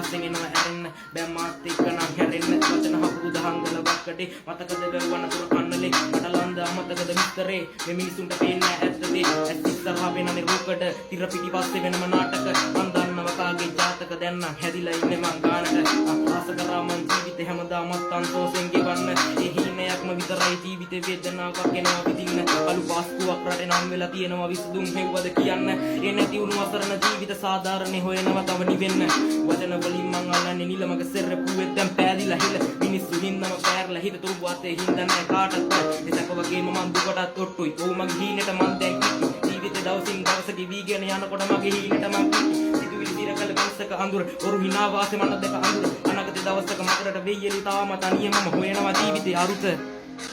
පස්සේ වෙනවා ඇරෙන්න බෑ මාත් එක්ක නම් හැරෙන්න වචන හපුරු දහංගල වක්කඩේ මතකද වන තුර කන්නලේ අටලන්ද අමතකද විස්තරේ මේ මිනිසුන්ට පේන්නේ ඇත්තදේ ඇස් ඉස්සරහා වෙනනේ රූකඩ තිර පිටි පස්සේ වෙනම නාටක මන් දන්නව කාගේ ජාතක දැන් නම් හැදිලා ඉන්නේ මං ගානට ආස කරා මං ජීවිතේ හැමදාමත් අන්තෝසෙන් ගෙවන්න ඒ හිණයක්ම විතරයි ජීවිතේ වේදනාවක් එනවා විඳින්න අලු පාස්කුවක් රටේ නම් වෙලා තියෙනවා විසඳුම් හෙව්වද කියන්න ඒ නැති වුණු අසරණ ජීවිත සාධාරණේ හොයනවා තව නිවෙන්න වචන වලින් මං අල්ලන්නේ නිලමක සෙරපුවෙත් දැන් පෑදිලා හිල මිනිස්සු හින්නම පෑරලා හිත තුරු වාතේ හින්දා නැහැ කාටවත් එතක වගේම මං දුකටත් ඔට්ටුයි ඔව් මගේ හීනෙට මං දැන් ජීවිතේ දවසින් දවස ගෙවිගෙන යනකොට මගේ හීනෙට මං සිතුවිලි දිරකල විශ්සක අඳුර ඔරු හිනා වාසේ මන දෙක අඳුර අනගත දවසක මකරට වෙయ్యලි තාම තනියමම හොයනවා ජීවිතේ අරුත